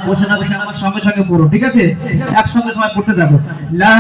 বসে না বসে আমার সঙ্গে সঙ্গে পড়ো, ঠিক আছে? একসঙ্গে সবাই পড়তে যাবো। লা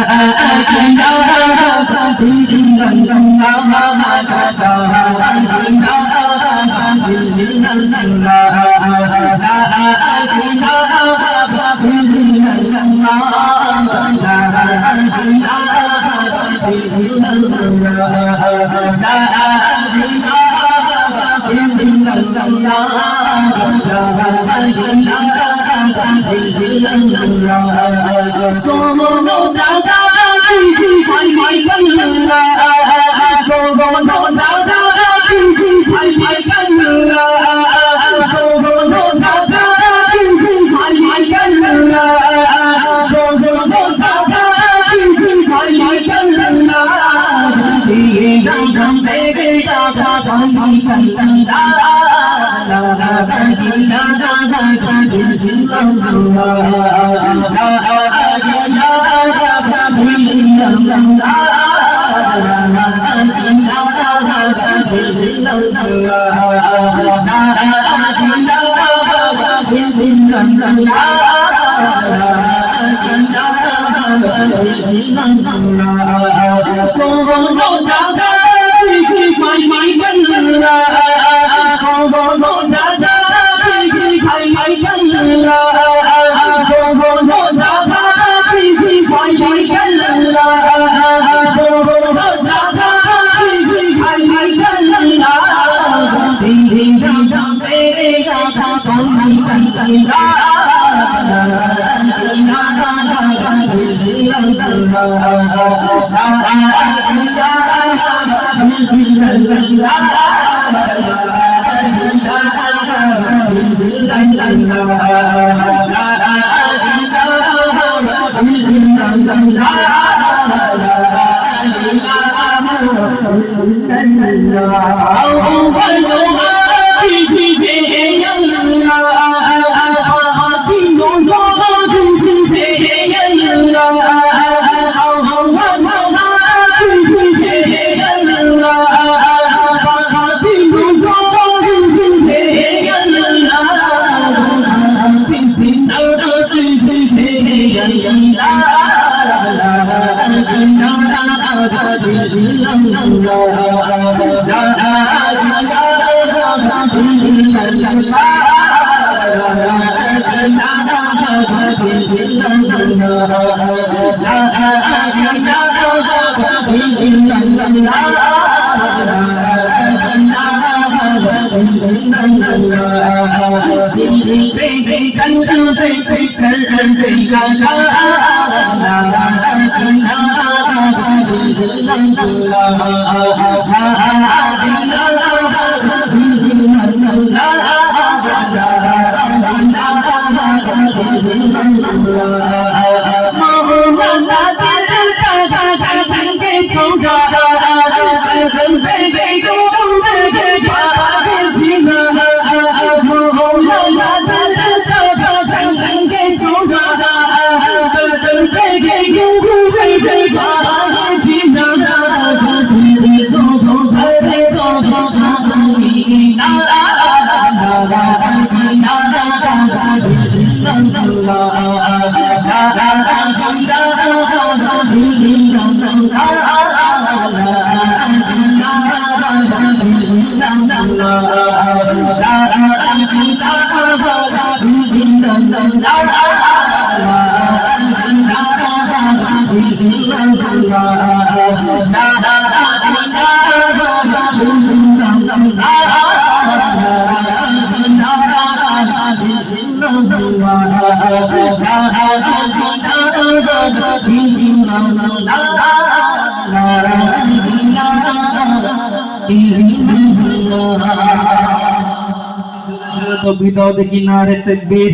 তো বিদাও দেখি নারে তাকবীর।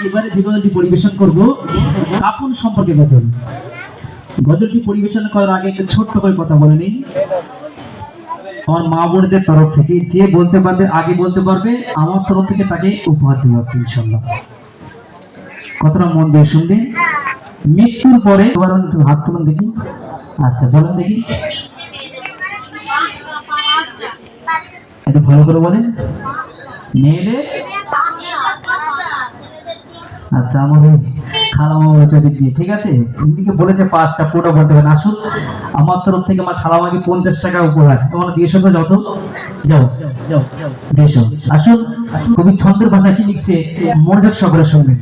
এবারে যে গজলটি পরিবেশন করব কাপন সম্পর্কে গজল। গজলটি পরিবেশন করার আগে একটা ছোট্ট করে কথা বলে নিই। আমার মা বোনদের তরফ থেকে যে বলতে পারবে আগে বলতে পারবে, আমার তরফ থেকে তাকে উপহার দেওয়া হবে ইনশাআল্লাহ। কথাটা মন দিয়ে শুনবেন। মৃত্যুর পরে এবার একটু হাত তুলুন দেখি। আচ্ছা বলেন দেখি, একটু ভালো করে বলেন। মেয়েদের আচ্ছা আমার খালামা বলেছে দিয়ে, ঠিক আছে এদিকে বলেছে 5টা, পুরোটা বলতে হবে না। আসুন আমার তরফ থেকে আমার খালামাকে 50 টাকা উপহার তোমরা দিয়েছো তো, যত যাও যাও দিয়েছো। আসুন কবি ছন্দের ভাষা কি লিখছে মনোযোগ সহকারে শুনবেন।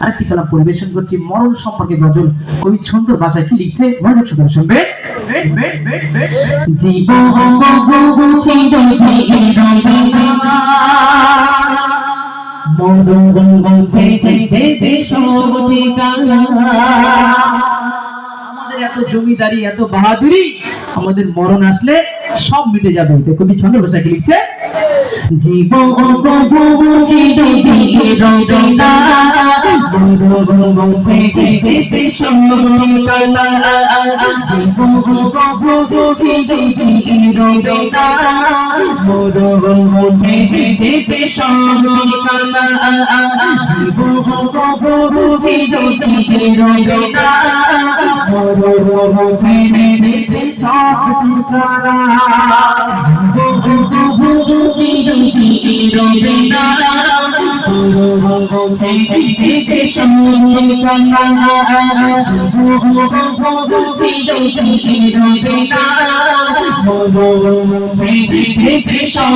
আরেকটি কালাম পরিবেশন করছি মরণ সম্পর্কে গজল। কবি সুন্দর ভাষায় কি লিখছে মনোযোগ সহকারে শুনবে। জীবন বুঝি যদি রবে না মরণ বুঝে দেবে সব ঠিকানা। আমাদের এত জমিদারি এত বাহাদুরি, আমাদের মরণ আসলে সব মিটে যাবে। কবি ছন্দ ভাষাকে লিখছে, জীবন বুঝি যদি রবে না মরণ বুঝে দেবে সব ঠিকানা। জীবন বুঝি যদি রবে না মরণ বুঝে দেবে সব ঠিকানা। জীবন বুঝি যদি রবে না মরণ বুঝে দেবে সব ঠিকানা। জীবন বুঝি যদি রবে না মরণ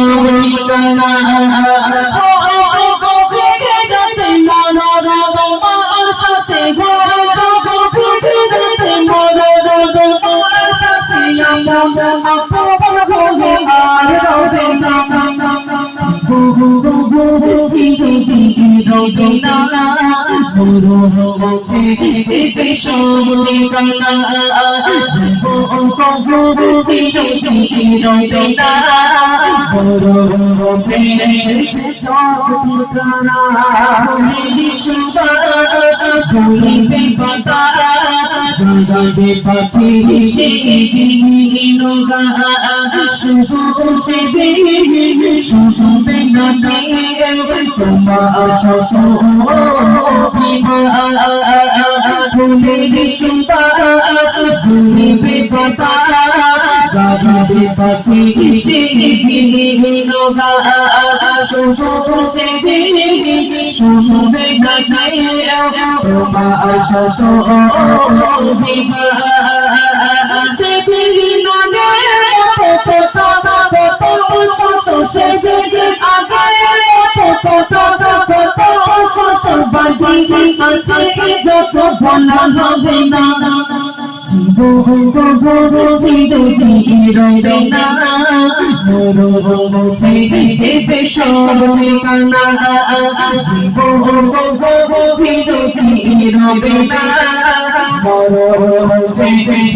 বুঝে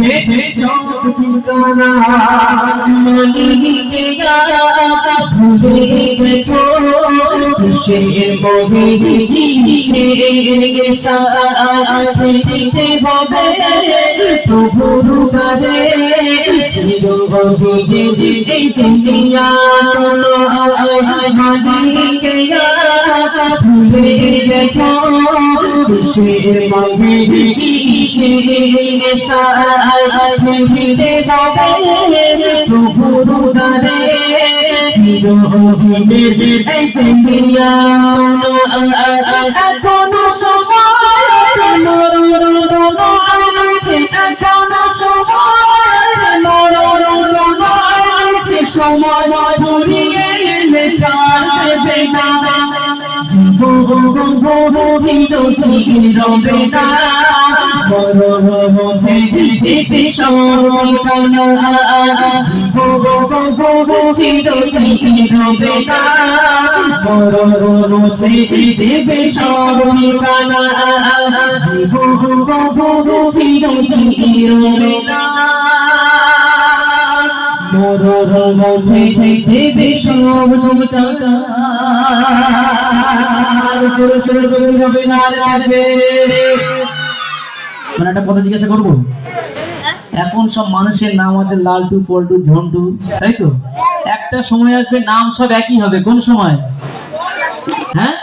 দেবে সব ঠিকানা। জীবন বুঝি যদি রবে না মরণ বুঝে দেবে সব ঠিকানা। একটা কথা জিজ্ঞাসা করবো, এখন সব মানুষের নাম আছে লালটু পল্টু ঝন্টু, তাই তো? একটা সময় আসবে নাম সব একই হবে, কোন সময়? হ্যাঁ,